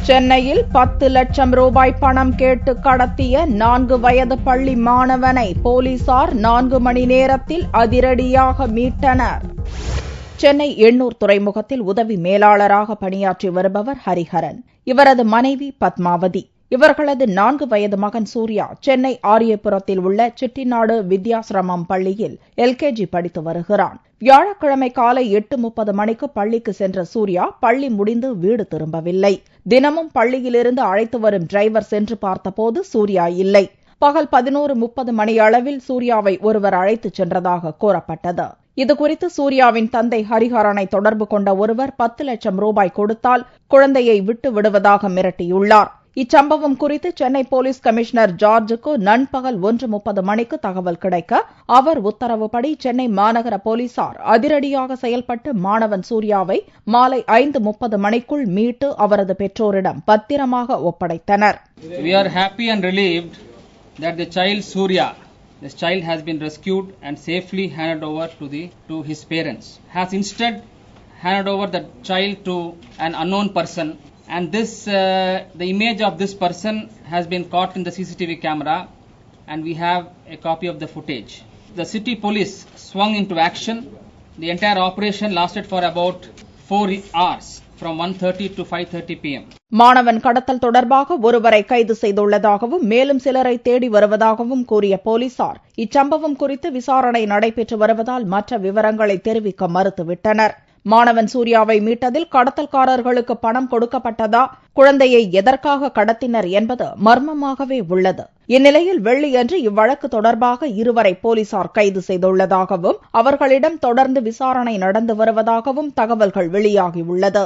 சென்னையில் 10 லட்சம் ரூபாய் பணம் கேட்டு கடத்திய 4 வயது பள்ளி மாணவனை போலீசார் 4 மணி நேரத்தில் அதிரடியாக மீட்டனர். சென்னை எண்ணூர் துறைமுகத்தில் உதவி மேலாளராக பணியாற்றி வருபவர் ஹரிஹரன். இவரது மனைவி பத்மாவதி. இவர்களது 4 வயது மகன் சூர்யா சென்னை ஆரியபுரத்தில் உள்ள செட்டிநாடு வித்யாசிரமம் பள்ளியில் எல்கேஜி படித்து வருகிறான். வியாழக்கிழமை காலை 8:30 மணிக்கு பள்ளிக்கு சென்ற சூர்யா பள்ளி முடிந்து வீடு திரும்பவில்லை. தினமும் பள்ளியிலிருந்து அழைத்து வரும் டிரைவர் சென்று பார்த்தபோது சூர்யா இல்லை. பகல் 11:30 மணியளவில் சூர்யாவை ஒருவர் அழைத்துச் சென்றதாக கூறப்பட்டது. இதுகுறித்து சூர்யாவின் தந்தை ஹரிஹரனை தொடர்பு கொண்ட ஒருவர் 10 லட்சம் ரூபாய் கொடுத்தால் குழந்தையை விட்டு விடுவதாக மிரட்டியுள்ளார். இச்சம்பவம் குறித்து சென்னை போலீஸ் கமிஷனர் ஜார்ஜுக்கு நண்பகல் 1:30 மணிக்கு தகவல் கிடைக்க அவர் உத்தரவுப்படி சென்னை மாநகர போலீசார் அதிரடியாக செயல்பட்டு மாணவன் சூர்யாவை மாலை 5:30 மணிக்குள் மீட்டு அவரது பெற்றோரிடம் பத்திரமாக ஒப்படைத்தனர். We are happy and relieved that the child Surya, this child has been rescued and safely handed over to his parents. Has instead handed over the child to an unknown person. And the image of this person has been caught in the CCTV camera, and we have a copy of the footage. The city police swung into action. The entire operation lasted for about 4 hours, from 1:30 to 5:30 p.m. மாணவன் கடத்தல் தொடர்பாக ஒருவரை கைது செய்துள்ளதாகவும் மேலும் சிலரை தேடி வருவதாகவும் கூறிய போலீசார் இச்சம்பவம் குறித்து விசாரணை நடைபெற்று வருவதால் மற்ற விவரங்களை தெரிவிக்க மறுத்துவிட்டனர். மாணவன் சூர்யாவை மீட்டதில் கடத்தல்காரர்களுக்கு பணம் கொடுக்கப்பட்டதா, குழந்தையை எதற்காக கடத்தினர் என்பது மர்மமாகவே உள்ளது. இந்நிலையில் வெள்ளியன்று இவ்வழக்கு தொடர்பாக இருவரை போலீசார் கைது செய்துள்ளதாகவும் அவர்களிடம் தொடர்ந்து விசாரணை நடந்து வருவதாகவும் தகவல்கள் வெளியாகியுள்ளது.